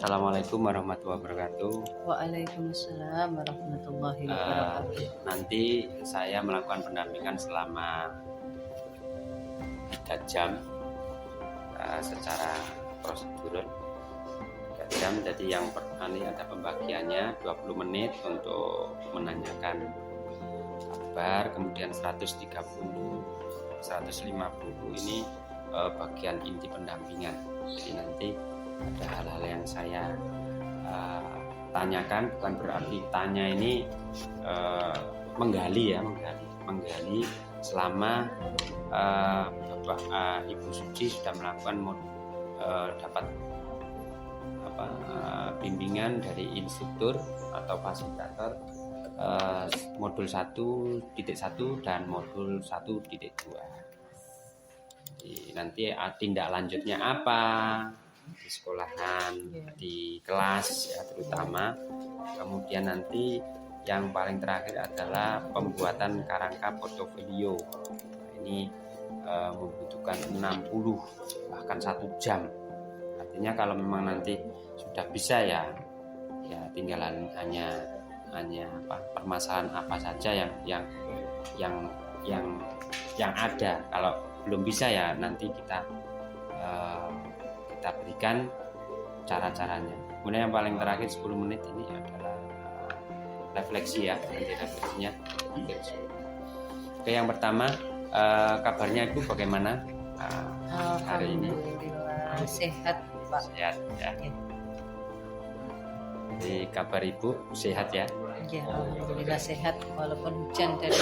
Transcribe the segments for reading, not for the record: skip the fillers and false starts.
Assalamualaikum warahmatullahi wabarakatuh. Waalaikumsalam warahmatullahi wabarakatuh. Nanti saya melakukan pendampingan selama 3 jam secara prosedur 3 jam. Jadi yang ini ada pembagiannya 20 menit untuk menanyakan kabar, kemudian 130 150 ini bagian inti pendampingan. Jadi nanti ada hal-hal yang saya tanyakan, bukan berarti tanya ini menggali selama Bapak Ibu Suci sudah melakukan dapat bimbingan dari instruktur atau fasilitator modul 1.1 dan modul 1.2. Nanti tindak lanjutnya apa di sekolahan, di kelas ya terutama. Kemudian nanti yang paling terakhir adalah pembuatan kerangka portofolio. Ini membutuhkan 60 bahkan 1 jam. Artinya kalau memang nanti sudah bisa ya tinggal hanya permasalahan apa saja yang ada. Kalau belum bisa ya nanti kita berikan cara-caranya. Kemudian yang paling terakhir 10 menit ini adalah refleksi ya, nanti refleksinya. Oke, yang pertama kabarnya Ibu bagaimana hari ini? Alhamdulillah sehat Pak. Sehat ya. Jadi kabar Ibu sehat ya? Ya, alhamdulillah sehat walaupun hujan dari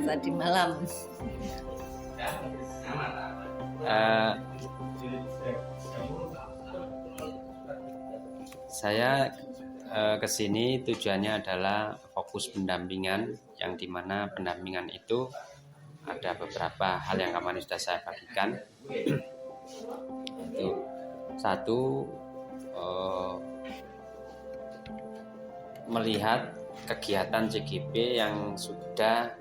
tadi malam. Saya kesini tujuannya adalah fokus pendampingan, yang dimana pendampingan itu ada beberapa hal yang kemarin sudah saya bagikan. Itu satu, melihat kegiatan CGP yang sudah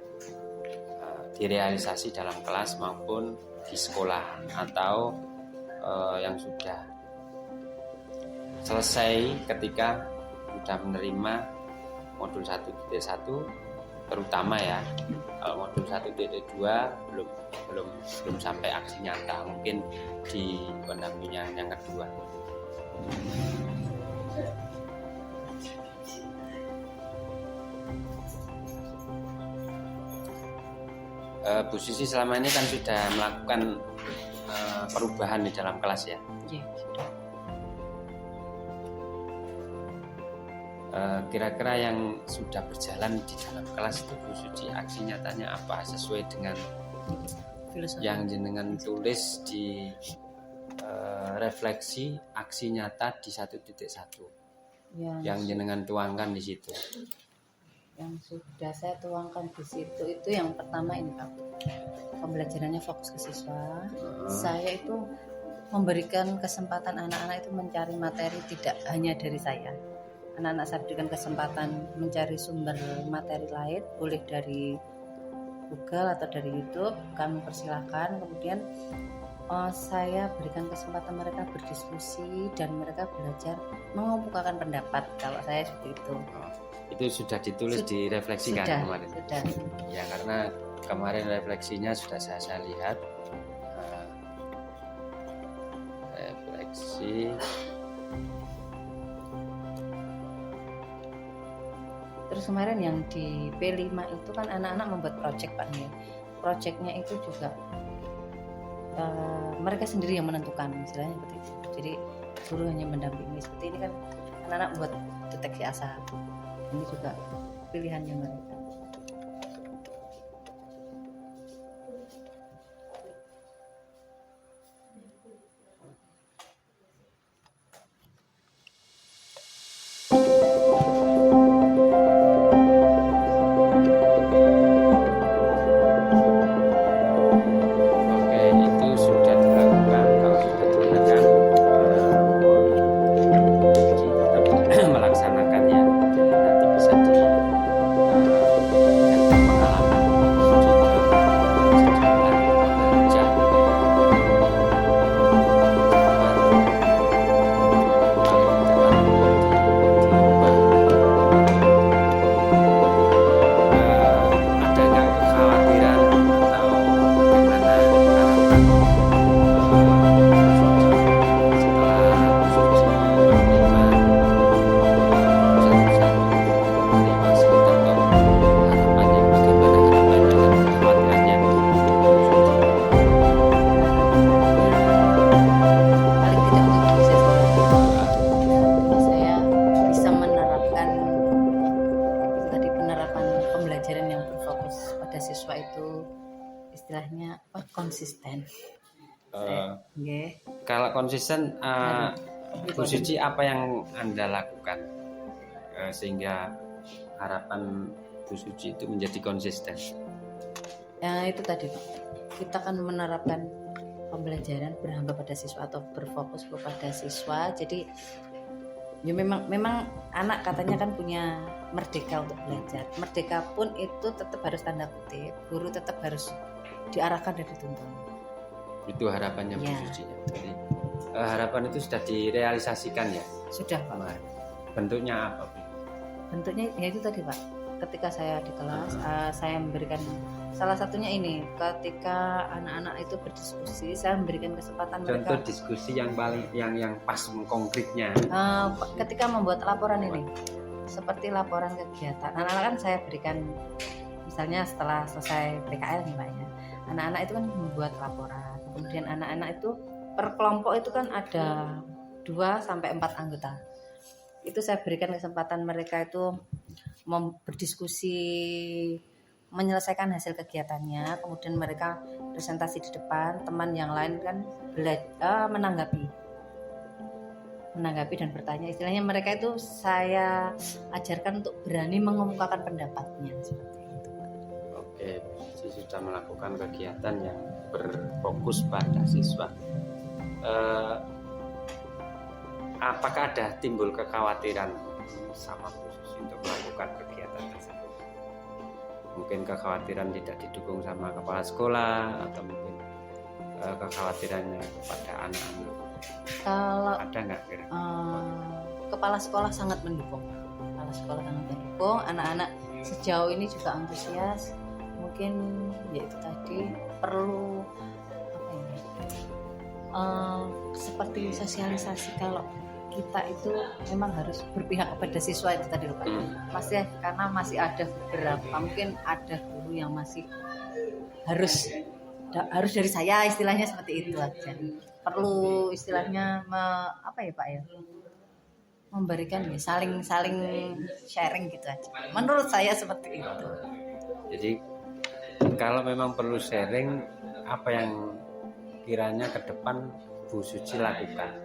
direalisasi dalam kelas maupun di sekolah, atau yang sudah selesai ketika sudah menerima modul 1.1 terutama ya. Kalau modul 1.2 belum sampai aksi nyata, mungkin di pendampingan yang kedua. Bu Sisi selama ini kan sudah melakukan perubahan di dalam kelas ya. Ya, sudah. Kira-kira yang sudah berjalan di dalam kelas itu Bu Suci aksi nyatanya apa, sesuai dengan filosofi yang jenengan tulis di refleksi aksi nyata di 1.1 yang jenengan tuangkan di situ? Yang sudah saya tuangkan di situ itu yang pertama ini Pak, pembelajarannya fokus ke siswa. Saya itu memberikan kesempatan anak-anak itu mencari materi, tidak hanya dari saya. Anak-anak saya berikan kesempatan mencari sumber materi lain, boleh dari Google atau dari YouTube, kami persilahkan. Kemudian saya berikan kesempatan mereka berdiskusi dan mereka belajar mengemukakan pendapat. Kalau saya seperti itu. Itu sudah ditulis di refleksi kan kemarin? Sudah. Ya, karena kemarin refleksinya sudah saya lihat. Refleksi. Terus kemarin yang di P5 itu kan anak-anak membuat proyek Pak Nia. Proyeknya itu juga mereka sendiri yang menentukan, istilahnya seperti itu. Jadi guru hanya mendampingi. Seperti ini kan anak-anak membuat deteksi asap. Ini juga pilihannya mereka. Melaksanakannya, jadi nanti bisa di istilahnya konsisten. Eh, Nggih. Kalau konsisten, Aduh. Bu Suci apa yang Anda lakukan sehingga harapan Bu Suci itu menjadi konsisten? Ya itu tadi Pak. Kita kan menerapkan pembelajaran berhamba pada siswa atau berfokus kepada siswa. Jadi ya memang anak katanya kan punya merdeka untuk belajar. Merdeka pun itu tetap harus tanda kutip. Guru tetap harus diarahkan dan dituntun. Itu harapannya Bu Ya. Suci. Jadi harapan itu sudah direalisasikan ya. Sudah Pak. Nah, bentuknya apa, Bu? Bentuknya ya itu tadi Pak. Ketika saya di kelas, saya memberikan salah satunya ini. Ketika anak-anak itu berdiskusi, saya memberikan kesempatan Contoh mereka. diskusi yang paling yang pas konkretnya. Ketika membuat laporan ini, seperti laporan kegiatan. Anak-anak kan saya berikan, misalnya setelah selesai PKL nih Pak ya. Anak-anak itu kan membuat laporan. Kemudian anak-anak itu per kelompok itu kan ada 2 sampai 4 anggota. Itu saya berikan kesempatan mereka itu berdiskusi, menyelesaikan hasil kegiatannya, kemudian mereka presentasi di depan, teman yang lain kan menanggapi dan bertanya. Istilahnya mereka itu saya ajarkan untuk berani mengemukakan pendapatnya seperti itu. Oke, Suci sudah melakukan kegiatan yang berfokus pada siswa. Apakah ada timbul kekhawatiran sama Bu Suci untuk melakukan kegiatan tersebut? Mungkin kekhawatiran tidak didukung sama kepala sekolah atau mungkin kekhawatirannya kepada anak-anak. Kalau Ada nggak kira? kepala sekolah sangat mendukung. Kepala sekolah sangat mendukung. Anak-anak sejauh ini juga antusias. Mungkin ya itu tadi perlu seperti sosialisasi. Kalau kita itu memang harus berpihak kepada siswa itu tadi Pak. Karena masih ada beberapa, mungkin ada guru yang masih harus dari saya, istilahnya seperti itu aja. Perlu istilahnya Pak ya, memberikan ya, saling sharing gitu aja. Menurut saya seperti itu. Jadi kalau memang perlu sharing, apa yang kiranya ke depan Bu Suci lakukan?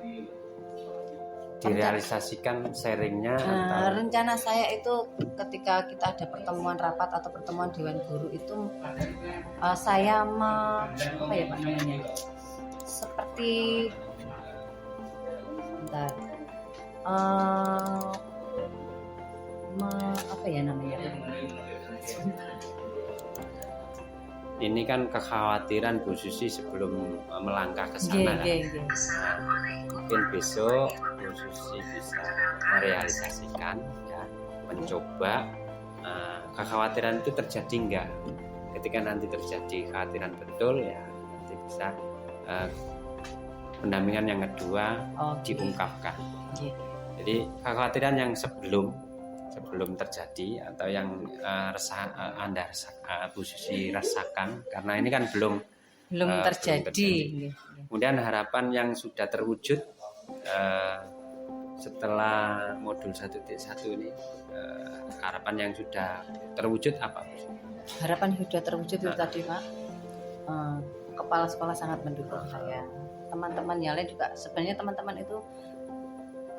Direalisasikan sharingnya atau rencana saya itu ketika kita ada pertemuan rapat atau pertemuan dewan guru itu saya apa ya Pak namanya, seperti apa ya namanya, ini kan kekhawatiran Bu Suci sebelum melangkah ke sana kan. Mungkin besok Bu Suci bisa merealisasikan ya, mencoba. Kekhawatiran itu terjadi enggak? Ketika nanti terjadi kekhawatiran betul ya, nanti bisa pendampingan yang kedua diungkapkan. Jadi kekhawatiran yang sebelum terjadi atau yang Bu Suci rasakan, karena ini kan belum terjadi. Kemudian harapan yang sudah terwujud setelah modul 1.1 ini, harapan yang sudah terwujud apa? Harapan yang sudah terwujud itu tadi Pak, kepala sekolah sangat mendukung saya. Teman-teman yang lain juga, sebenarnya teman-teman itu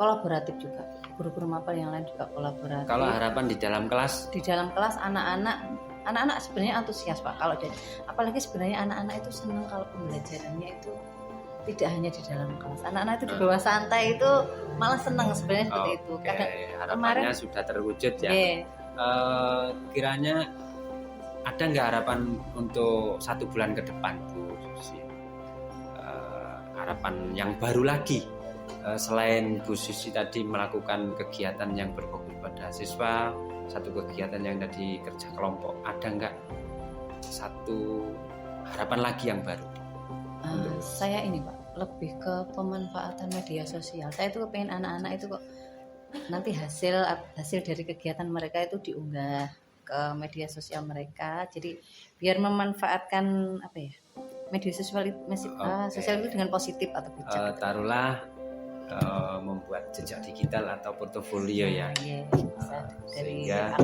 kolaboratif juga, guru-guru mapel yang lain juga kolaboratif. Kalau harapan di dalam kelas? Di dalam kelas anak-anak sebenarnya antusias Pak. Kalau apalagi sebenarnya anak-anak itu senang kalau pembelajarannya itu tidak hanya di dalam kelas. Anak-anak itu di bawah santai itu malah senang sebenarnya seperti itu. Karena harapannya sudah terwujud ya. Kiranya ada nggak harapan untuk 1 bulan ke depan Bu Suci? Harapan yang baru lagi? Selain Bu Suci tadi melakukan kegiatan yang berfokus pada siswa, satu kegiatan yang tadi kerja kelompok, ada nggak satu harapan lagi yang baru? Saya ini Pak, lebih ke pemanfaatan media sosial. Saya itu pengen anak-anak itu kok nanti hasil dari kegiatan mereka itu diunggah ke media sosial mereka. Jadi biar memanfaatkan media sosial itu dengan positif atau bijak. Taruhlah membuat jejak digital atau portofolio ya. Sehingga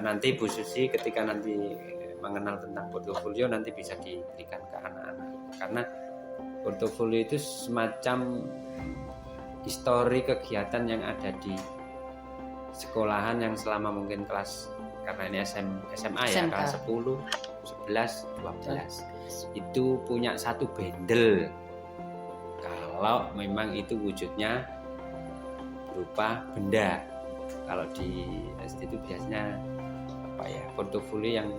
nanti Bu Suci ketika nanti mengenal tentang portofolio nanti bisa diberikan ke anak-anak, karena portofolio itu semacam histori kegiatan yang ada di sekolahan yang selama mungkin kelas, karena ini SMA ya, SMK. kelas 10, 11, 12 itu punya satu bendel kalau memang itu wujudnya berupa benda. Kalau di SD itu biasanya apa ya, portofolio yang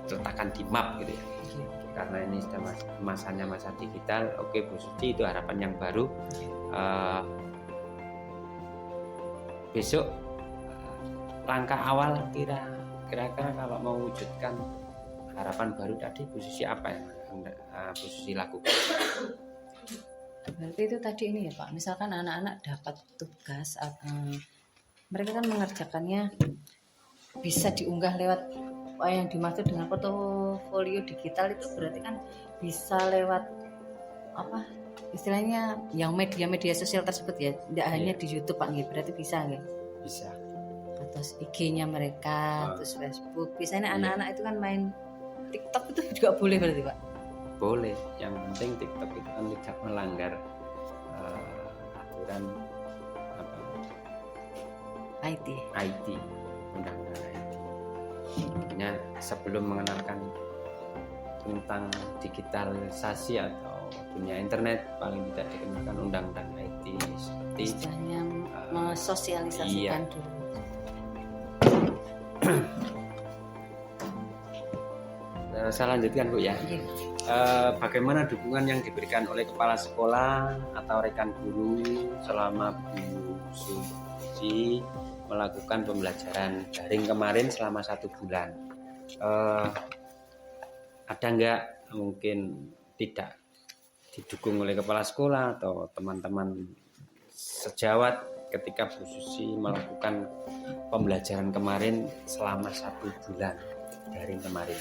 diletakkan di map gitu ya. Karena ini sudah masanya masa digital, oke Bu Suci, itu harapan yang baru. Besok langkah awal kira-kira kalau mau wujudkan harapan baru tadi, Bu Suci apa yang Bu Suci lakukan? Berarti itu tadi ini ya Pak, misalkan anak-anak dapat tugas, mereka kan mengerjakannya bisa diunggah lewat yang dimaksud dengan portofolio digital itu, berarti kan bisa lewat apa istilahnya yang media-media sosial tersebut ya, tidak hanya di YouTube Pak, berarti bisa nggak? Bisa. Terus IG-nya mereka, terus Facebook. Biasanya anak-anak itu kan main TikTok itu juga boleh berarti Pak? Boleh, yang penting TikTok itu kan tidak melanggar aturan apa, IT, undang-undang IT. Artinya sebelum mengenalkan tentang digitalisasi atau dunia internet, paling tidak dikenakan undang-undang IT seperti istilahnya mensosialisasikan dulu. Saya lanjutkan Bu ya. Iya. Bagaimana dukungan yang diberikan oleh kepala sekolah atau rekan guru selama Bu Suci melakukan pembelajaran daring kemarin selama 1 bulan? Ada nggak mungkin tidak didukung oleh kepala sekolah atau teman-teman sejawat ketika Bu Suci melakukan pembelajaran kemarin selama 1 bulan daring kemarin?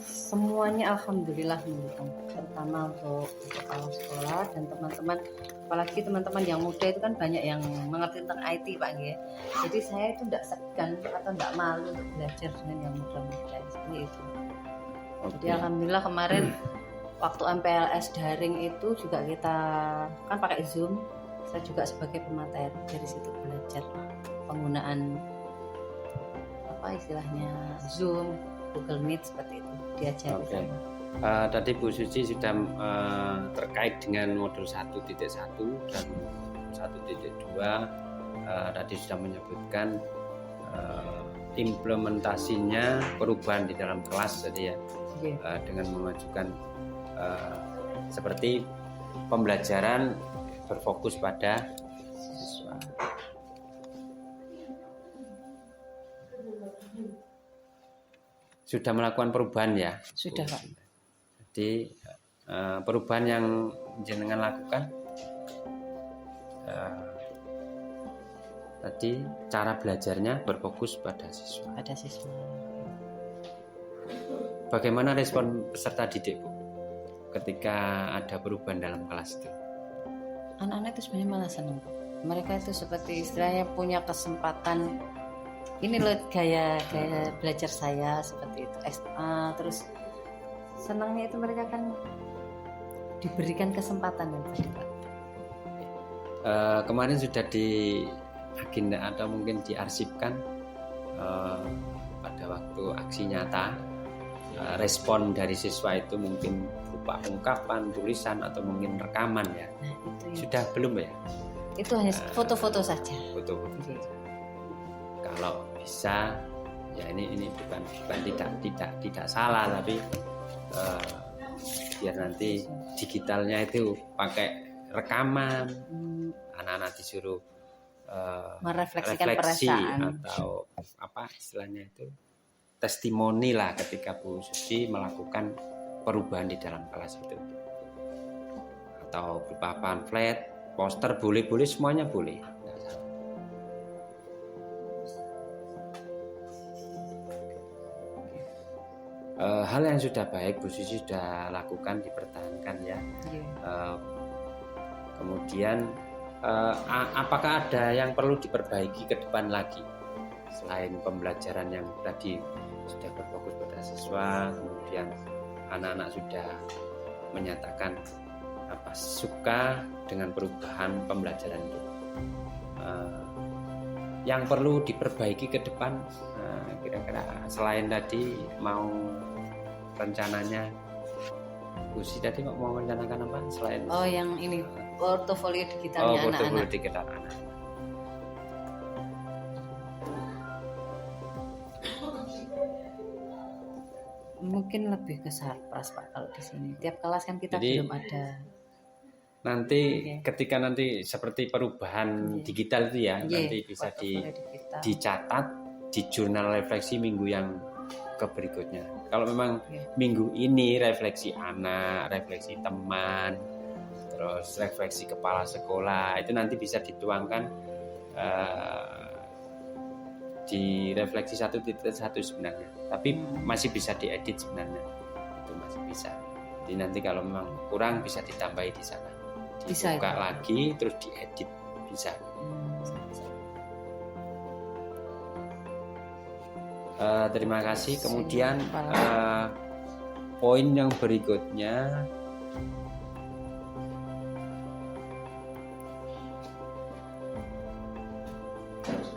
Semuanya alhamdulillah mendukung, terutama untuk kepala sekolah dan teman-teman, apalagi teman-teman yang muda itu kan banyak yang mengerti tentang IT Pak ya. Jadi saya itu tidak segan atau tidak malu untuk belajar dengan yang muda-muda seperti itu. Jadi alhamdulillah kemarin waktu MPLS daring itu juga kita kan pakai Zoom, saya juga sebagai pemateri dari situ belajar penggunaan apa istilahnya Zoom, Google Meet seperti itu diajari. Tadi Bu Suci sudah terkait dengan modul 1.1 dan 1.2 tadi sudah menyebutkan implementasinya perubahan di dalam kelas, jadi ya dengan mengajukan seperti pembelajaran berfokus pada siswa. Sudah melakukan perubahan ya? Sudah Pak. Jadi perubahan yang jenengan lakukan tadi cara belajarnya berfokus pada siswa. Bagaimana respon peserta didik Bu ketika ada perubahan dalam kelas itu? Anak-anak itu sebenarnya malah senang. Mereka itu seperti istilahnya punya kesempatan. Ini loh gaya belajar saya seperti itu. Terus senangnya itu mereka kan diberikan kesempatan yang tadi Pak. Kemarin sudah di agenda atau mungkin diarsipkan pada waktu aksi nyata, respon dari siswa itu mungkin berupa ungkapan, tulisan atau mungkin rekaman ya. Nah, itu sudah belum ya? Itu hanya foto-foto saja. Foto-foto. Kalau bisa ya ini bukan tidak salah, tapi biar nanti digitalnya itu pakai rekaman, anak-anak disuruh merefleksikan refleksi perasaan atau apa istilahnya itu testimoni lah ketika Bu Suci melakukan perubahan di dalam kelas itu, atau berupa pamflet, poster, boleh semuanya boleh. Hal yang sudah baik Bu Suci sudah lakukan, dipertahankan ya. Kemudian apakah ada yang perlu diperbaiki ke depan lagi selain pembelajaran yang tadi sudah berfokus pada siswa, kemudian anak-anak sudah menyatakan apa suka dengan perubahan pembelajaran itu. Yang perlu diperbaiki ke depan, kira-kira selain tadi mau rencananya, Bu Suci tadi mau rencanakan apa selain? Oh, yang ini portofolio digitalnya portofolio anak-anak. digital anak. Mungkin lebih ke sarpras Pak kalau di sini. Tiap kelas kan kita Jadi, belum ada. Nanti Oke. ketika nanti seperti perubahan digital itu ya, Iya, nanti bisa portofolio digital. dicatat di jurnal refleksi minggu yang berikutnya. Kalau memang Oke. minggu ini refleksi anak, refleksi teman, terus refleksi kepala sekolah, itu nanti bisa dituangkan di refleksi 1.1 sebenarnya. Tapi masih bisa diedit sebenarnya. Itu masih bisa. Jadi nanti kalau memang kurang bisa ditambahi di sana. Bisa, Dibuka itu. lagi terus diedit bisa. Terima kasih. Kemudian poin yang berikutnya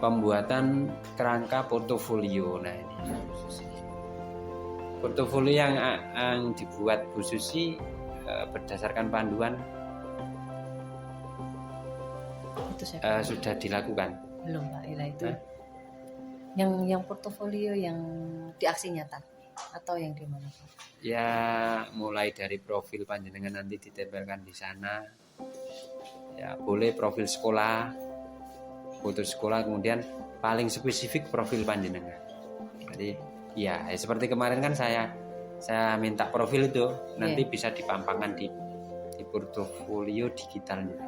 pembuatan kerangka portofolio. Nah ini portofolio yang dibuat Bu Suci berdasarkan panduan Itu saya sudah dilakukan. belum Pak Ira itu. Yang portofolio yang di aksi nyata atau yang di mana Pak? Ya mulai dari profil panjenengan nanti ditempelkan di sana. Ya boleh profil sekolah, foto sekolah, kemudian paling spesifik profil panjenengan. Jadi ya seperti kemarin kan saya minta profil itu nanti bisa dipampangkan di portofolio digitalnya.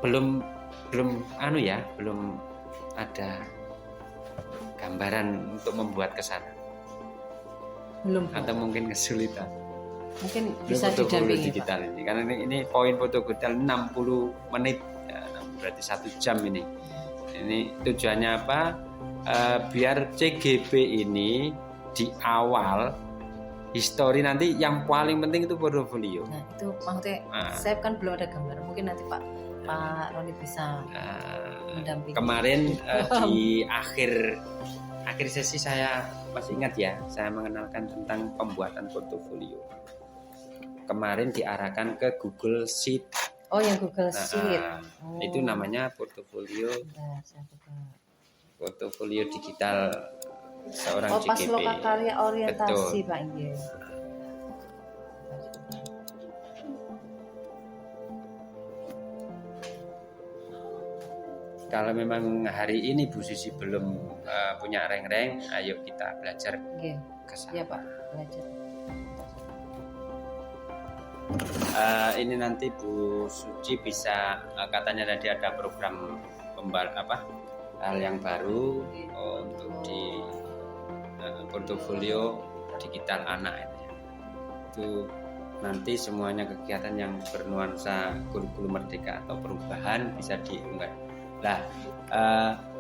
Belum ada gambaran untuk membuat ke sana. Belum. Atau mungkin kesulitan. Mungkin Ini bisa portofolio didampingi digital Pak. ini karena ini poin foto digital 60 menit ya, berarti 1 jam ini tujuannya apa, biar CGP ini di awal histori nanti yang paling penting itu portofolio. Nah itu maksudnya saya kan belum ada gambar, mungkin nanti Pak Roni bisa mendampingi. Kemarin di akhir sesi saya masih ingat ya, saya mengenalkan tentang pembuatan portofolio. Kemarin diarahkan ke Google Sheet. Oh, yang Google Sheet. Itu namanya portofolio. Portofolio digital seorang pas CGP. lokakarya orientasi. Betul. Pak Inge. Kalau memang hari ini Bu Suci belum punya reng-reng, ayo kita belajar ke sana. Iya Pak, belajar. Ini nanti Bu Suci bisa katanya tadi ada program hal yang baru untuk di portofolio digital anak itu nanti semuanya kegiatan yang bernuansa kurikulum merdeka atau perubahan bisa diunggah. Nah,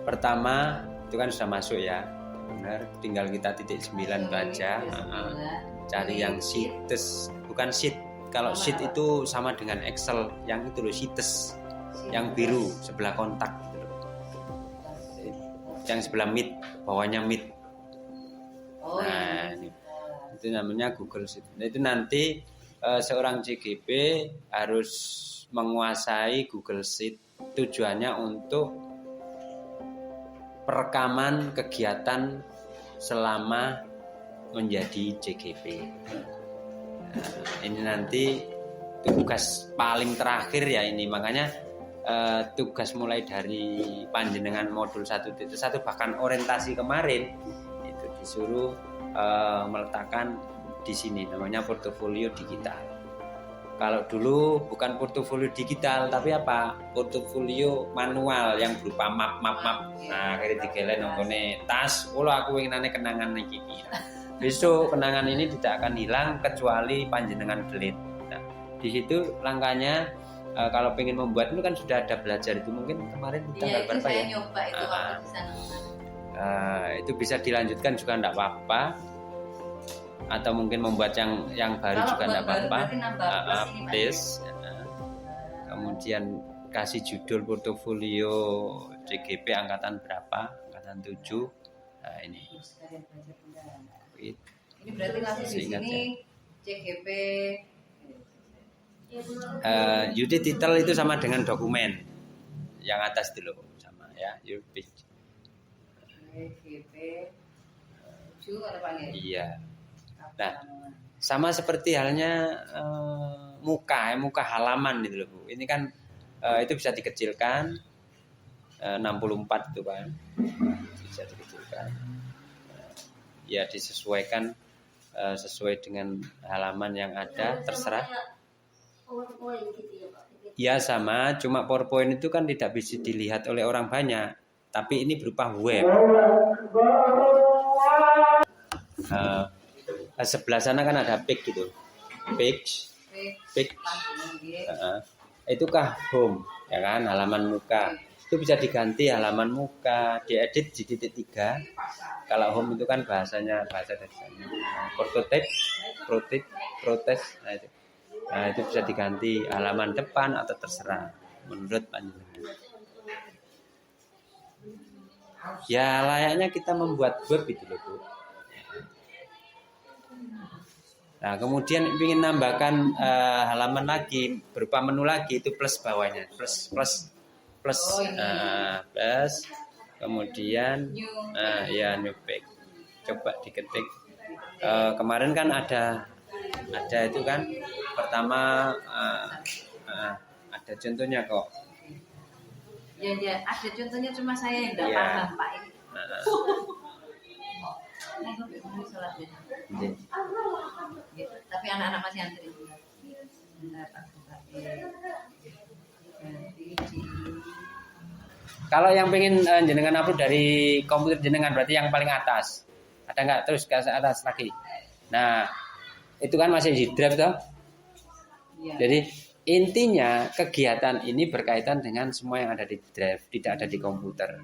pertama itu kan sudah masuk ya, benar. Tinggal kita titik 9 baca, cari yang sheets, bukan sheet. Kalau sheet itu sama dengan Excel, yang itu loh sheets, yang biru sebelah kontak gitu loh. Yang sebelah Meet, bawahnya Meet. Nah, itu namanya Google Sheet. Nah, itu nanti seorang CGP harus menguasai Google Sheet. Tujuannya untuk perekaman kegiatan selama menjadi CGP. Ini nanti tugas paling terakhir ya ini, makanya tugas mulai dari panjenengan modul 1.1 bahkan orientasi kemarin itu disuruh meletakkan di sini namanya portofolio digital. Kalau dulu bukan portofolio digital tapi apa? Portofolio manual yang berupa map. Nah, akhirnya digelen nongkone tas, aku inginane kenangan iki. Besok kenangan ini tidak akan hilang kecuali panjenengan delete. Nah, di situ langkahnya kalau pengen membuat itu kan sudah ada belajar itu, mungkin kemarin Iya, tanggal itu berapa saya ya? nyoba itu waktu di sana. Itu bisa dilanjutkan juga enggak apa-apa, atau mungkin membuat yang baru Kalau juga buat enggak baru apa-apa. berarti nambah plus ini, Pak. Please. Kemudian kasih judul portofolio CGP angkatan berapa, angkatan 7. Nah ini Sekalian belajar kendaraan. Itu. Ini berarti langsung di Seingat sini CGP. Unit title itu sama dengan dokumen yang atas dulu sama ya, CGP 7 ada Pak ya? Iya. Nah, sama seperti halnya muka halaman gitu loh Bu. Ini kan itu bisa dikecilkan 64 itu kan, bisa dikecilkan. Ya disesuaikan sesuai dengan halaman yang ada, terserah. Ya sama, cuma PowerPoint itu kan tidak bisa dilihat oleh orang banyak, tapi ini berupa web. Sebelah sana kan ada page gitu, page. Itu kah home, ya kan, halaman muka. Itu bisa diganti halaman muka, diedit di titik 3. Kalau home itu kan bahasa dari sana. Protes, nah itu bisa diganti halaman depan atau terserah menurut panjenengan. Ya layaknya kita membuat web itu loh Bu. Nah kemudian ingin nambahkan halaman lagi berupa menu lagi, itu plus bawahnya, plus. Kemudian new page. Coba diketik. Kemarin kan ada itu kan, pertama ada contohnya kok. Ya, ada contohnya, cuma saya yang tidak paham Pak ini. Tapi anak-anak masih antri. Kalau yang pengen jenengan upload dari komputer jenengan berarti yang paling atas. Ada nggak terus ke atas lagi? Nah, itu kan masih di drive toh. Ya. Jadi intinya kegiatan ini berkaitan dengan semua yang ada di drive, tidak ada di komputer.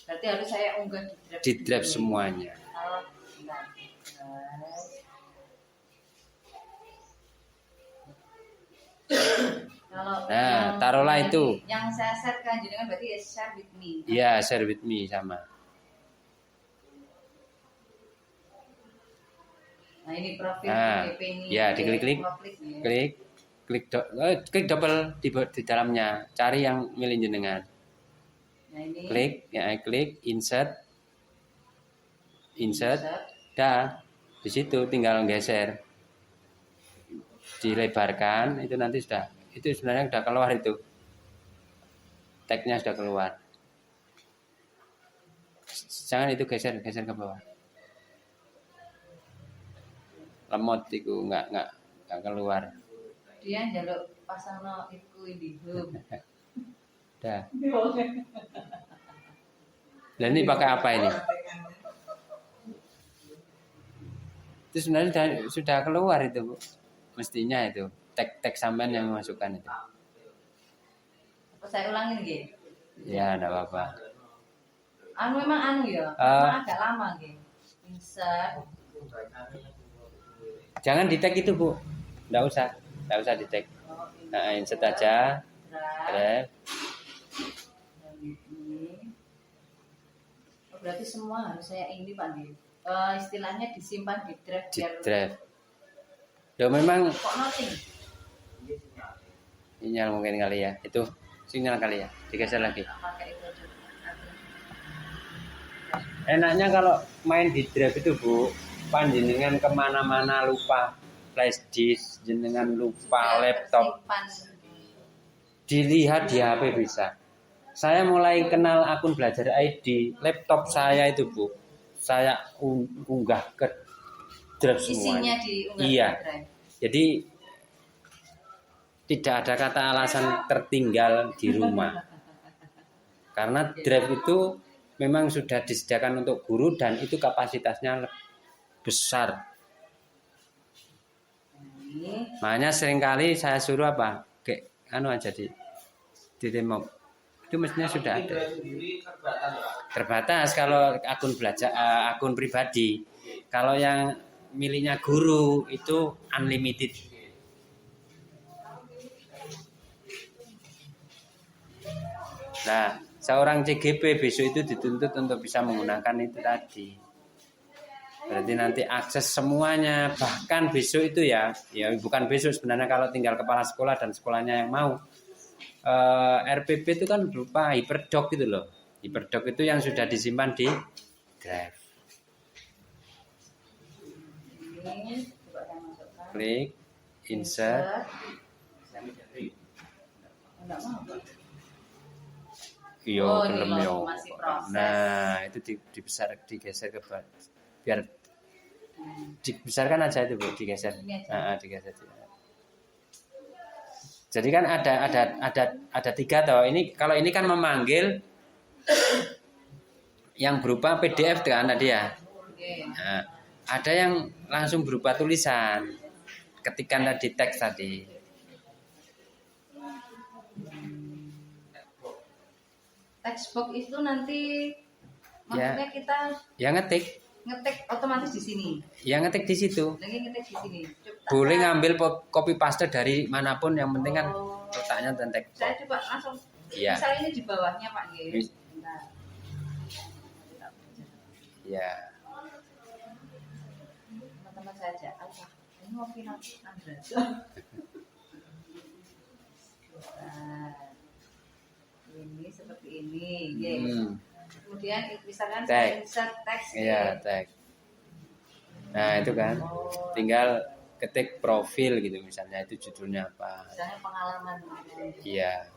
Berarti harus saya unggah di drive semuanya. Nah, taruhlah itu. Yang saya share kan jenengan berarti ya share with me. Iya, share with me sama. Nah, ini profil CGP ini. Ya, klik double di dalamnya, cari yang milih jenengan. Nah, ini. Klik insert. Dah, di situ tinggal geser. Dilebarkan, itu nanti sudah. Itu sebenarnya sudah keluar itu. Tagnya sudah keluar. Jangan itu geser ke bawah. Lemot itu enggak keluar. Dia njaluk pasangno iku IndiHome. Dah. Lah ini pakai apa ini? Itu sebenarnya sudah keluar itu, Bu. Mestinya itu tag sampean yang memasukkan itu. Apa saya ulangin nggih? Ya, enggak apa-apa. Memang ya. Memang agak lama nggih. Insert. Jangan di tag itu, Bu. Enggak usah di tag. Nah, insert aja. Drive. Berarti semua harus saya ini Pak Di. Istilahnya disimpan di drive. Di drive. Loh memang kok nothing? Sinyal mungkin kali ya. Itu sinyal kali ya. Digeser lagi. Enaknya kalau main di drive itu Bu, panjenengan kemana-mana lupa flash disk, jenengan lupa laptop, dilihat di HP bisa. Saya mulai kenal akun Belajar ID, laptop saya itu Bu, saya unggah ke drive semuanya. Isinya diunggah ke drive. Jadi tidak ada kata alasan tertinggal di rumah. Karena drive itu memang sudah disediakan untuk guru dan itu kapasitasnya besar. Makanya seringkali saya suruh anu aja di demo. Itu mestinya sudah ada. Terbatas kalau akun belajar akun pribadi. Kalau yang miliknya guru itu unlimited. Nah, seorang CGP besok itu dituntut untuk bisa menggunakan itu tadi. Berarti nanti akses semuanya, bahkan besok itu ya bukan besok sebenarnya kalau tinggal kepala sekolah dan sekolahnya yang mau. RPP itu kan berupa hyperdoc gitu loh. Hyperdoc itu yang sudah disimpan di Drive. Klik, insert. Iya, belum yo. Nah, itu digeser ke biar dibesarkan aja itu Bu, digeser. Digeser. Jadi kan ada 3 toh. Ini kalau ini kan memanggil yang berupa PDF kan tadi ya. Nah, ada yang langsung berupa tulisan. Ketikan tadi teks tadi. Textbox itu nanti maksudnya kita ngetik otomatis di sini. Ya ngetik di situ. Lagi ngetik di sini. Boleh ngambil copy paste dari manapun, yang penting kan letaknya dan teks. Saya coba langsung. Iya. Misalnya ini di bawahnya Pak G. Bentar. Iya. Teman-teman saya aja. Ini mau final Andra. Ini seperti ini, Kemudian misalkan saya insert teks. Iya, teks. Nah, itu kan. Tinggal ketik profil gitu misalnya, itu judulnya apa. Misalnya pengalaman. Iya.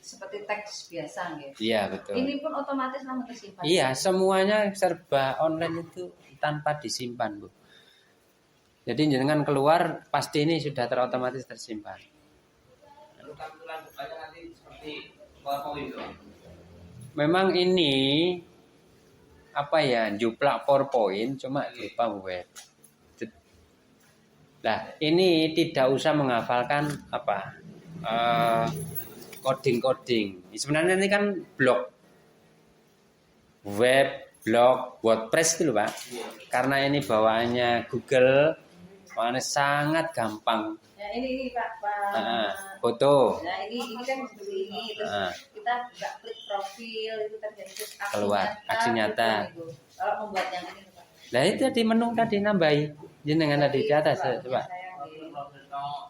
Seperti teks biasa gitu. Iya, betul. Ini pun otomatis langsung tersimpan. Iya, semuanya serba online itu tanpa disimpan, Bu. Jadi jangan keluar pasti ini sudah terotomatis tersimpan. Memang ini apa ya, juplak PowerPoint cuma berupa web. Nah, ini tidak usah menghafalkan apa coding. Sebenarnya ini kan blog web, blog, WordPress itu loh Pak. Karena ini bawaannya Google, makanya sangat gampang. Ya ini Pak. Foto. Nah ini kan seperti ini, terus kita nggak klik profil itu terjadi terus keluar aksi nyata. Kalau membuat yang ini Pak. Nah itu di menu tadi nambahi, jenengan tadi di atas coba.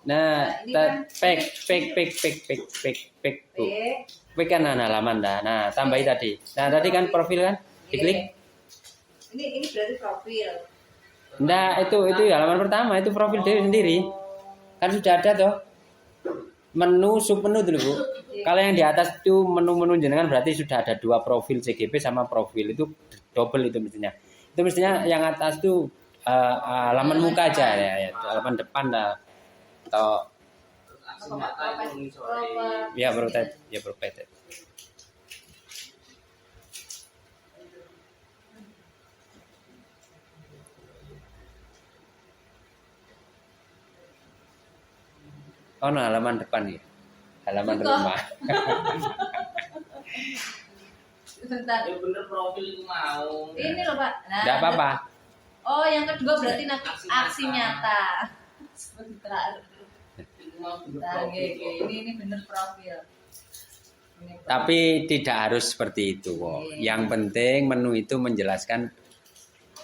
Nah, kan halaman dah. Nah, tambahi tadi. Nah, tadi kan profil kan, diklik. Ini berarti profil. Nah, itu halaman pertama, itu profil diri sendiri. Kan sudah ada toh. Menu, submenu dulu, Bu. Kalau yang di atas itu menu-menu jenengan berarti sudah ada 2 profil CGP sama profil, itu double itu mestinya. Itu mestinya yang atas itu halaman muka aja ya, halaman depan dah. Atau ya provided. Oh, no, halaman depan ya. Halaman rumah. Sebentar. Ya bener profil itu mau. Ini loh Pak. Nah, enggak apa-apa. Oh, yang kedua berarti aksi nyata. Sebentar. Nah, ini bener profil. Tapi tidak harus seperti itu kok. Yang penting menu itu menjelaskan,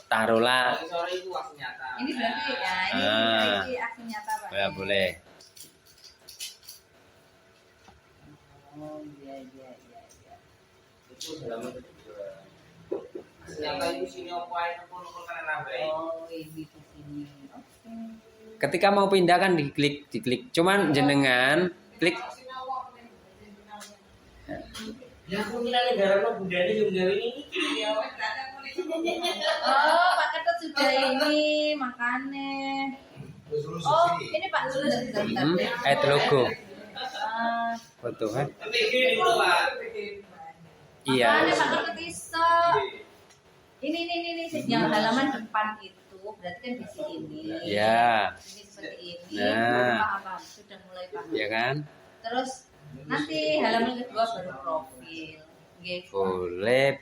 taruhlah. Ini berarti ya ini aksi nyata Pak. Ya boleh. Oh iya. Itu halaman kedua. Nyata itu sini apa ae nukul kan nambahi. Oh, ini di sini. Oke. Ketika mau pindah kan diklik. Cuman jenengan klik. Ya aku kira negara budaya yang gawe ini. Oh, Pak Ketut sudah ini makannya. Oh, ini Pak sudah. Add logo. Foto kan? Iya. Makanya Pak Ketut iso. Ini yang halaman depan itu berarti kan di sini. Ya. Ini seperti ini. Nah. Paham. Sudah mulai paham. Ya kan? Terus nanti halaman kedua baru profil.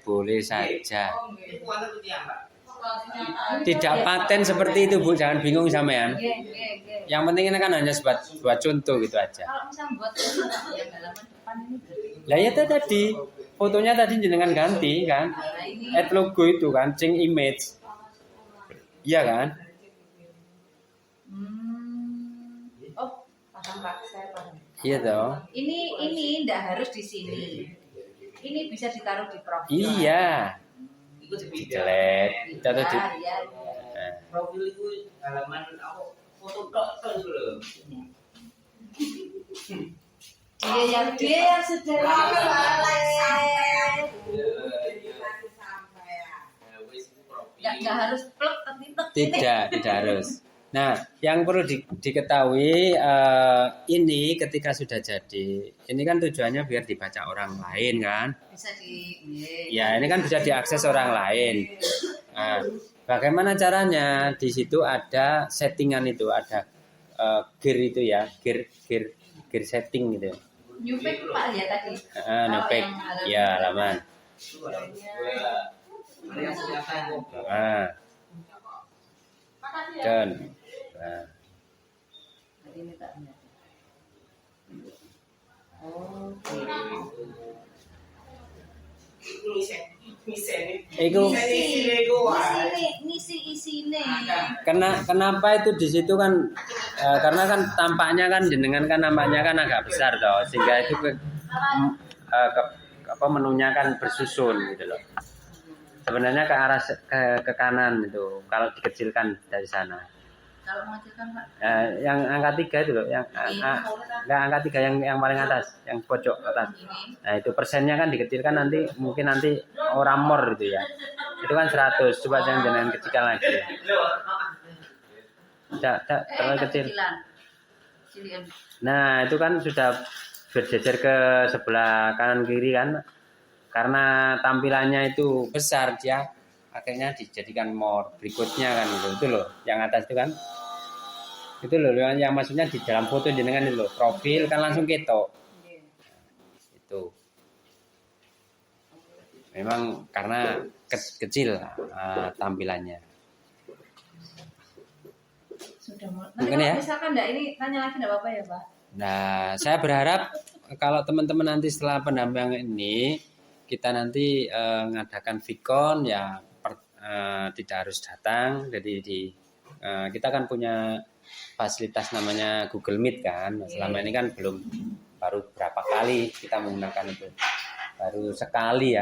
Boleh saja. Itu warna putih ya, Mbak? Tidak paten seperti itu Bu, jangan bingung sampean. Yang penting ini kan hanya buat contoh gitu aja. Kalau misalnya buat yang halaman depan ini berarti. Lah ya itu tadi fotonya tadi jenengan ganti kan, Nah, ini add logo itu kan, change image, iya kan? Oh, paham Pak, saya paham. Iya toh. Ini tidak harus di sini. Ini bisa ditaruh di profil. Iya. Itu Di beda. delete, kita tuh di. Iya. Nah, Profil itu halaman aku foto tok gitu loh. Dia yang sudah nggak harus plek tidak harus. Nah, yang perlu diketahui ini ketika sudah jadi, ini kan tujuannya biar dibaca orang lain kan? bisa Ya, ini kan bisa diakses orang lain. Nah, bagaimana caranya? Di situ ada settingan itu, ada gear itu ya, gear setting gitu. Nyupek Pak ya tadi. Nopek, ya halaman. Dan, Ini tak. itu Ngisi isine. kenapa itu di situ kan karena kan tampaknya kan jenengan kan nampaknya kan agak besar toh sehingga itu menunya kan bersusun gitu loh. Sebenarnya ke arah ke kanan itu kalau dikecilkan dari sana. Kalau mengecilkan Pak. Yang angka 3 itu loh, yang enggak angka 3 yang paling atas, yang pojok atas. Nah, itu persennya kan dikecilkan nanti mungkin nanti orang more gitu ya. Itu kan 100, coba jangan kecilkan lagi. Terlalu kecil. Nah, itu kan sudah berjejer ke sebelah kanan kiri kan. Karena tampilannya itu besar dia akhirnya dijadikan more berikutnya kan itu loh yang atas itu kan itu loh yang maksudnya di dalam foto jenengan itu loh profil kan langsung ketok itu memang karena kecil tampilannya Sudah mungkin ya misalkan enggak ini tanya lagi enggak apa-apa ya Pak. Nah saya berharap kalau teman-teman nanti setelah pendampingan ini kita nanti mengadakan Vicon ya tidak harus datang. Jadi kita kan punya fasilitas namanya Google Meet kan. Selama ini kan baru berapa kali kita menggunakan itu. Baru sekali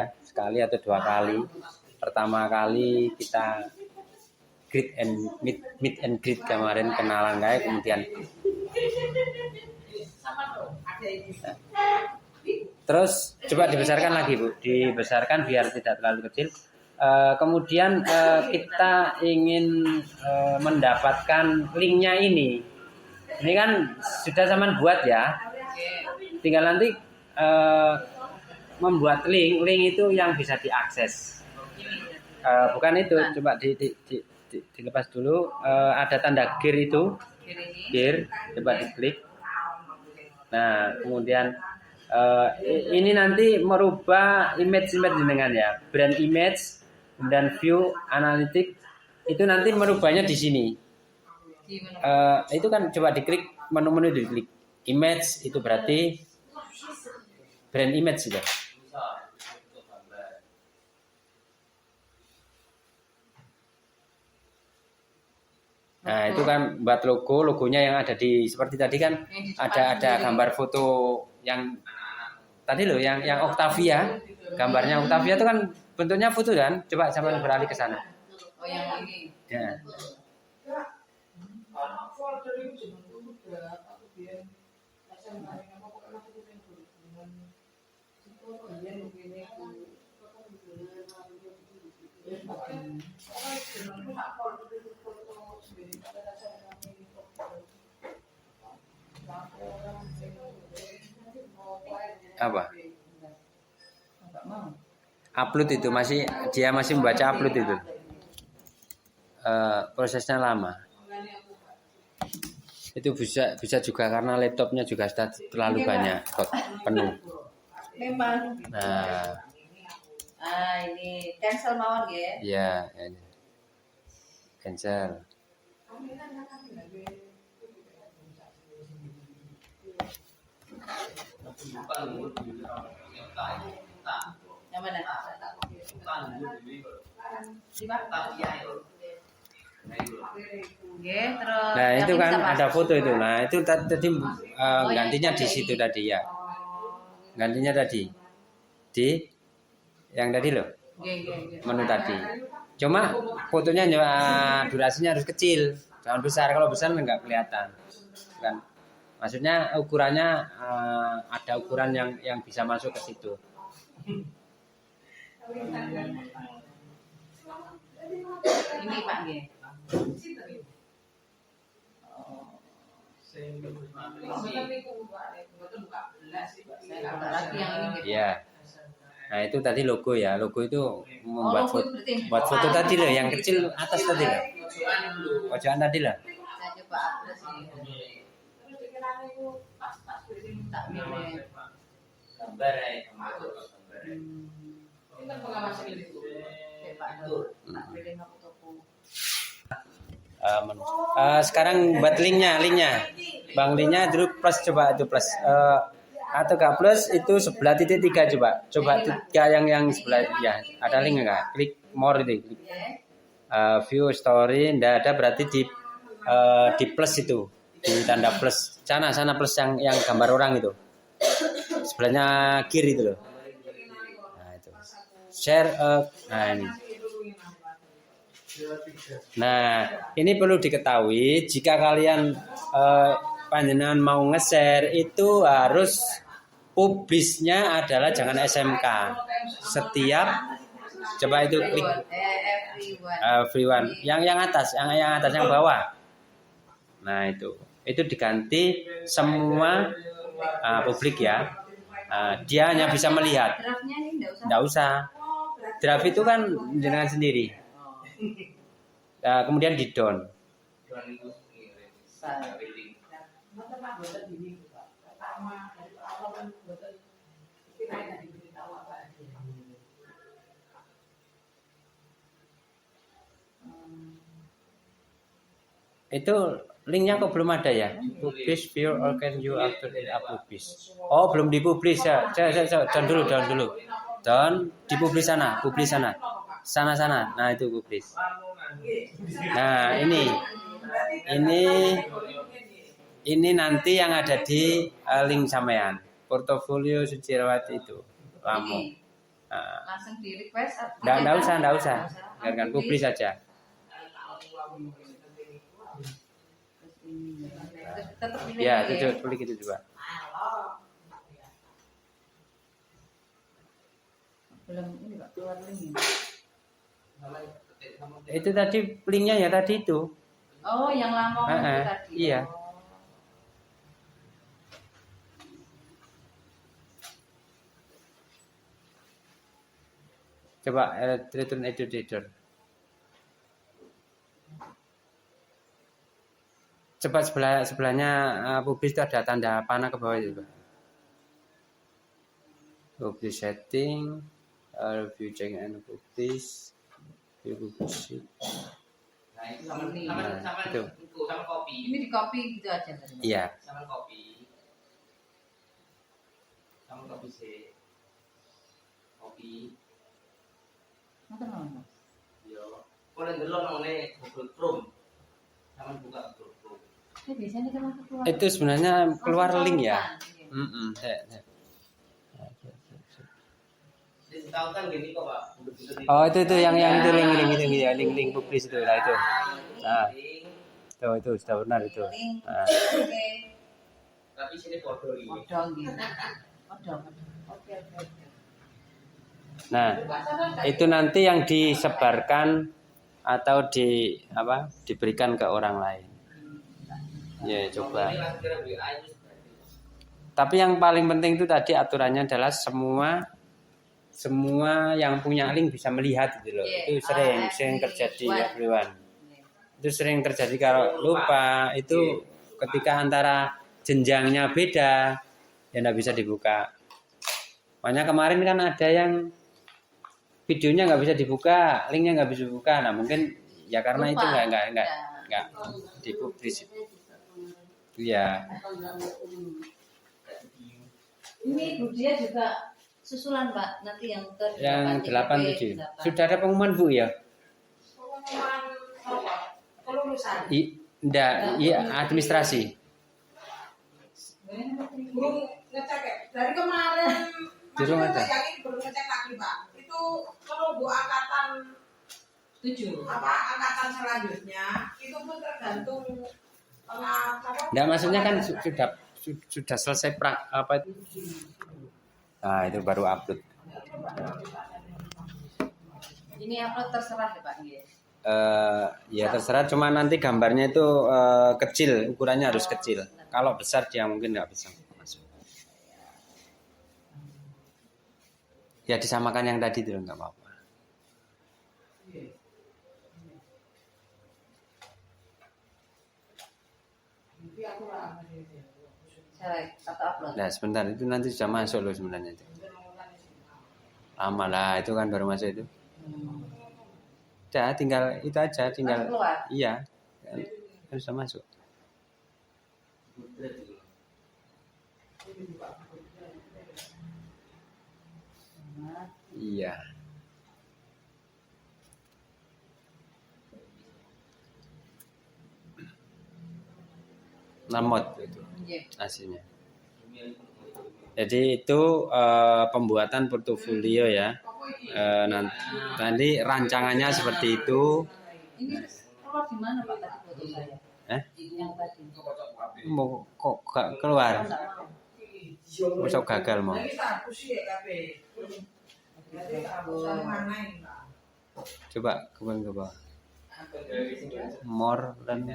atau 2 kali. Pertama kali kita meet and greet kemarin kenalan kayak kemudian terus coba dibesarkan lagi Bu, dibesarkan biar tidak terlalu kecil. Kemudian kita ingin mendapatkan linknya ini kan sudah zaman buat ya. Tinggal nanti membuat link itu yang bisa diakses. Bukan itu, coba dilepas dulu. Ada tanda gear itu, gear, coba diklik. Nah kemudian ini nanti merubah image jenengan ya, brand image dan view analytics itu nanti merubahnya di sini. Itu kan coba diklik menu diklik image itu berarti brand image sudah. Nah itu kan buat logonya yang ada di seperti tadi kan ada gambar foto yang tadi loh yang Octavia, gambarnya Octavia itu kan bentuknya foto kan. Coba sampai beralih ke sana. Oh yang ini. Ya. Apa? upload itu dia masih membaca upload itu. Prosesnya lama. Itu bisa juga karena laptopnya juga sudah terlalu banyak penuh. Memang. Nah, Ini cancel mawon ya. iya, ini. Cancel. Yang mana? Oke, terus. Nah, itu yang kan ini apa? ada foto itu. Nah, itu tadi gantinya yang di ini. situ tadi ya. Oh. Gantinya tadi. Di yang tadi loh, Oke. menu tadi. Cuma fotonya durasinya harus kecil, jangan besar. Kalau besar nggak kelihatan. Kan? Maksudnya ukurannya ada ukuran yang bisa masuk ke situ. Ini Pak nggih. Lagi yang ini nggih. Iya. Nah, itu tadi logo ya. Logo itu membuat logo foto, berarti. buat foto tadi loh, yang kecil atas tadi loh. Pojokan tadi loh. Saya coba upload ini. Tak milih. Gambar ya, gambar. Pak Nur. Tak milih fotoku. Menu. Sekarang buat linknya. Bang linknya dulu plus, coba itu plus. Atau gak plus itu sebelah titik 3 coba tiga yang sebelah ya, ada link enggak? Klik more itu. Klik. View story ndak ada, berarti di plus itu, di tanda plus. Sana plus yang gambar orang itu. Sebelahnya kiri itu loh. Nah, itu. Share nah ini. Nah, ini perlu diketahui jika kalian panjenengan mau nge-share itu harus publisnya adalah jangan SMK. Setiap coba itu klik everyone. Yang atas, yang bawah. Nah, itu diganti semua publik ya. Dia hanya bisa melihat. Draftnya ini Enggak usah. Draft itu kan jenengan sendiri. Kemudian di down. Itu linknya kok belum ada ya? Publish view or can you after it publish? Oh, belum dipublish ya. Down dulu. Down, dipublish sana. Sana. Nah, itu publish. Nah, ini nanti yang ada di link sampean. Portofolio Sucirawati itu. Lamu. Nah, langsung di request. Enggak usah. Biarkan publish saja. Ya, itu klik itu juga. Belum ini Pak, keluar link. Itu tadi linknya ya tadi itu. Oh, yang lama itu tadi. Iya. Coba return editor. Coba sebelahnya publish itu ada tanda panah ke bawah itu. Publish setting, review check and publish. Publish. Nah, itu sama itu. Sama kopi. Ini di copy gitu aja tadi. Iya. Sama kopi sih. Kopi. Mana? Yo. Kalau ndelok nang Google Chrome. Sama buka Google Chrome. Biasanya kan keluar. Itu sebenarnya keluar link ya. Tahu kan gini kok Pak. Oh, itu yang itu link publish itu lah itu. Nah. Itu sudah benar itu. Nah. Tapi sini foto ini. Oke. Nah, itu nanti yang disebarkan atau diberikan ke orang lain. Ya, coba. Tapi yang paling penting itu tadi aturannya adalah semua semua yang punya link bisa melihat gitu loh. Iya. Itu sering terjadi Everyone. everyone. Itu sering terjadi kalau lupa itu ketika antara jenjangnya beda ya nggak bisa dibuka. Makanya kemarin kan ada yang videonya nggak bisa dibuka, linknya nggak bisa dibuka. Nah mungkin ya karena Lupa. itu nggak dipublis. Iya. Ini Bu Dia juga susulan Pak, nanti yang ke Yang 87. 8. Sudah ada pengumuman Bu ya? Pengumuman apa? Kelulusan. Iya administrasi. Belum ngecek ya. Dari kemarin Belum masih ada. yakin belum ngecek lagi Pak. Itu menunggu angkatan 7. angkatan selanjutnya itu pun tergantung Enggak, maksudnya kan sudah selesai apa itu? Nah, itu baru upload. Ini upload terserah ya Pak. Ya terserah, cuma nanti gambarnya itu kecil, ukurannya harus kecil. Kalau besar dia mungkin nggak bisa masuk. Ya disamakan yang tadi itu nggak apa-apa. Atau upload. Nah sebentar, itu nanti sudah masuk loh sebenarnya itu. Lama lah, itu kan baru masuk itu. Udah, tinggal itu aja, tinggal. Keluar. Iya, kan sudah masuk. Iya. Lamot itu hasilnya. Jadi itu pembuatan portofolio ya. Nanti rancangannya seperti itu. Ini keluar di mana Pak tadi foto saya? Yang tadi. Mau kok gak keluar? Masuk gagal mau. Coba ke bawah. More than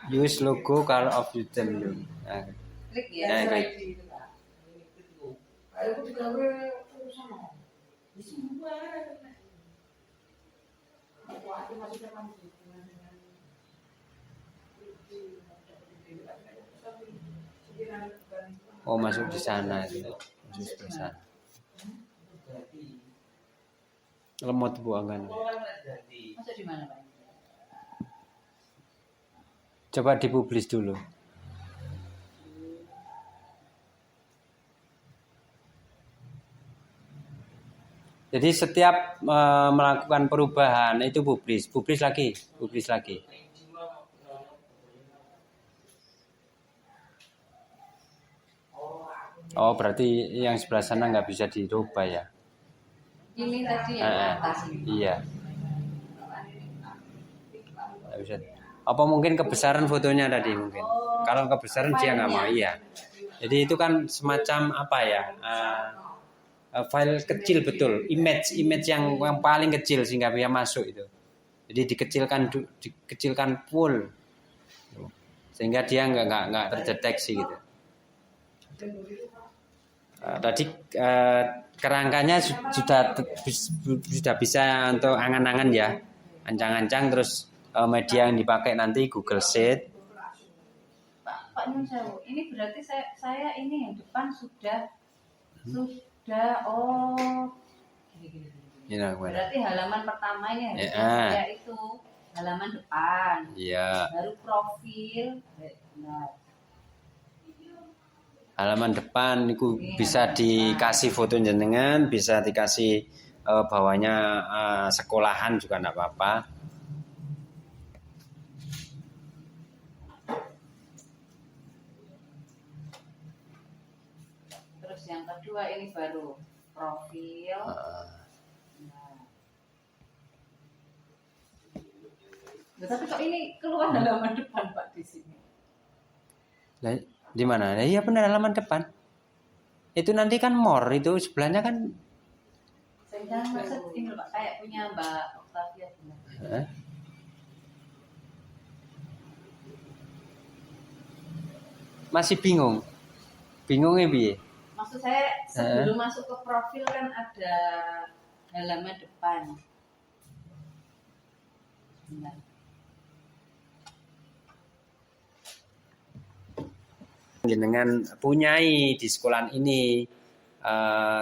use logo color of user. Nah, Klik ya, ya. klik. Oh masuk di sana itu, masuk di sana. Lemot buangan. Masuk di mana Pak? Coba dipublis dulu. Jadi setiap melakukan perubahan itu publis lagi. Oh berarti yang sebelah sana nggak bisa dirubah ya? Ini tadi yang atas ini. Iya. Nggak bisa. Apa mungkin kebesaran fotonya tadi mungkin? Kalau kebesaran dia nggak mau, iya. Jadi itu kan semacam apa ya? File kecil betul, image yang paling kecil sehingga bisa masuk itu. Jadi dikecilkan full, sehingga dia nggak terdeteksi gitu. Tadi kerangkanya sudah bisa untuk angan-angan ya, ancang-ancang, terus media yang dipakai nanti Google Sheet. Pak Nyun Sewu, ini berarti saya ini yang depan sudah gini. Berarti halaman pertama ini saya itu halaman depan. Iya. Baru profil. Benar. Halaman depan itu bisa dikasih foto jenengan, bisa dikasih bawahnya sekolahan juga enggak apa-apa. Terus yang kedua ini baru profil. Tapi kok ini keluar halaman depan Pak di sini? Nah, di mana? Nah, iya benar halaman depan. Itu nanti kan more itu sebelahnya kan. Saya maksud ini Pak, kayak punya Mbak Octavia. Masih bingung. Bingungnya piye? Maksud saya Sebelum masuk ke profil kan ada halaman depan. Nah. Jenengan punyai di sekolah ini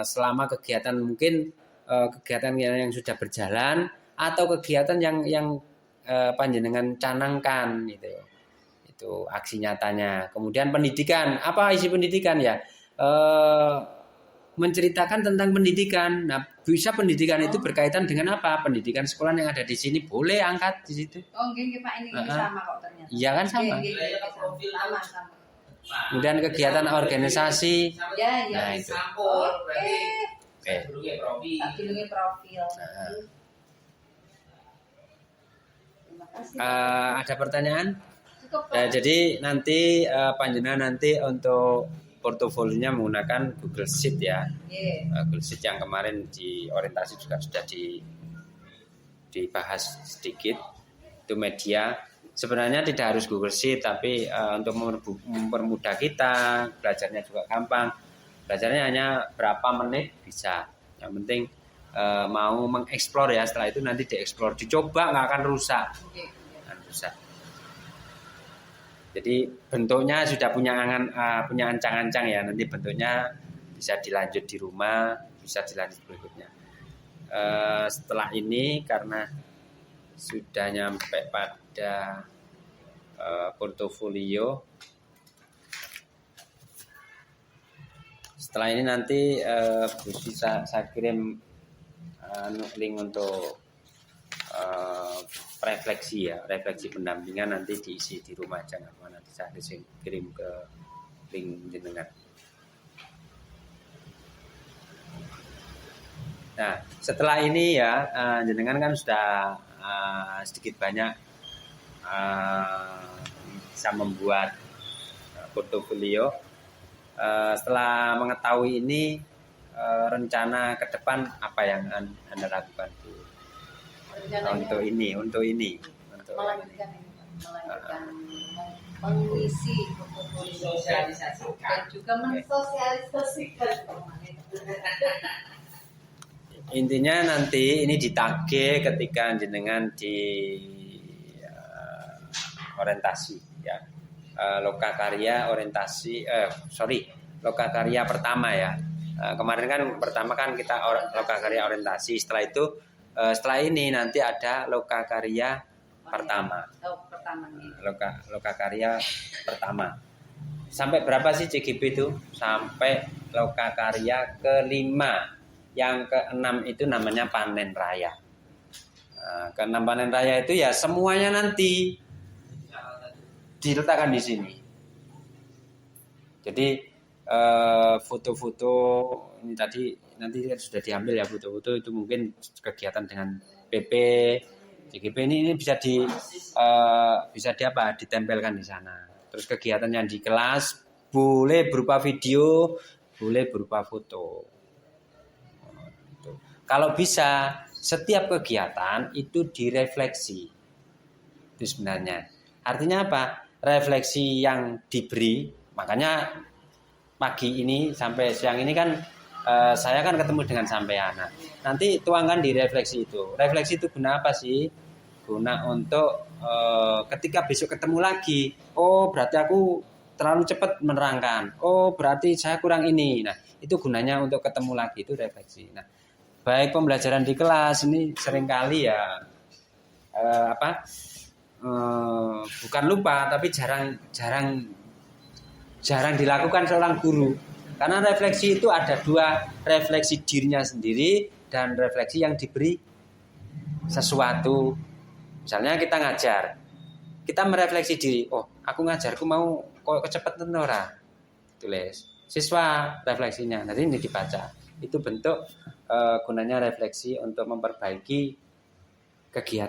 selama kegiatan mungkin kegiatan yang sudah berjalan atau kegiatan yang panjenengan canangkan gitu. Itu aksi nyatanya. Kemudian pendidikan, apa isi pendidikan ya? Menceritakan tentang pendidikan. Nah, bisa pendidikan itu berkaitan dengan apa? Pendidikan sekolah yang ada di sini boleh angkat di situ. Oh, nggih Pak, ini sama kok ternyata. Iya kan sama. Sama. Kemudian kegiatan organisasi. Ya, Nah, itu. Oke. Dulu profil. Terima kasih. Ada pertanyaan? Cukup, Pak. Jadi nanti panjenengan nanti untuk portofolionya menggunakan Google Sheet ya. Google Sheet yang kemarin di orientasi juga sudah dibahas sedikit. Itu media. Sebenarnya tidak harus Google Sheet, tapi untuk mempermudah kita, belajarnya juga gampang. Belajarnya hanya berapa menit bisa. Yang penting mau mengeksplor ya. Setelah itu nanti dieksplor, dicoba nggak akan rusak. Akan rusak. Jadi bentuknya sudah punya ancang-ancang ya. Nanti bentuknya bisa dilanjut di rumah, bisa dilanjut berikutnya. Setelah ini karena sudah nyampe pada portofolio. Setelah ini nanti bisa saya kirim link untuk refleksi ya, refleksi pendampingan nanti diisi di rumah aja nggak apa, nanti saya kirim ke link jenengan. Nah setelah ini ya jenengan kan sudah sedikit banyak bisa membuat portofolio. Setelah mengetahui ini rencana ke depan apa yang Anda lakukan untuk ini melanjutkan mengisi portofolio dan juga mensosialisasikan. Intinya nanti ini ditagih ketika jenengan di orientasi ya, lokakarya orientasi lokakarya pertama ya. Kemarin kan pertama kan kita lokakarya orientasi, setelah ini nanti ada lokakarya pertama. Lokakarya pertama. Sampai berapa sih CGP itu? Sampai lokakarya kelima. Yang keenam itu namanya panen raya. Keenam panen raya itu ya semuanya nanti diletakkan di sini. Jadi foto-foto ini tadi nanti sudah diambil ya, foto-foto itu mungkin kegiatan dengan PP, CGP ini bisa ditempelkan di sana. Terus kegiatan yang di kelas boleh berupa video, boleh berupa foto. Kalau bisa setiap kegiatan itu direfleksi. Itu sebenarnya. Artinya apa? Refleksi yang diberi, makanya pagi ini sampai siang ini kan saya kan ketemu dengan sampean. Nanti tuangkan di refleksi itu. Refleksi itu guna apa sih? Guna untuk ketika besok ketemu lagi, oh berarti aku terlalu cepat menerangkan. Oh berarti saya kurang ini. Nah itu gunanya untuk ketemu lagi, itu refleksi. Nah baik pembelajaran di kelas ini seringkali ya bukan lupa tapi jarang dilakukan seorang guru, karena refleksi itu ada dua, refleksi dirinya sendiri dan refleksi yang diberi sesuatu. Misalnya kita ngajar, kita merefleksi diri, oh aku ngajarku mau kok kecepatan ora, tulis siswa refleksinya nanti ini dibaca. Itu bentuk gunanya refleksi untuk memperbaiki kegiatan.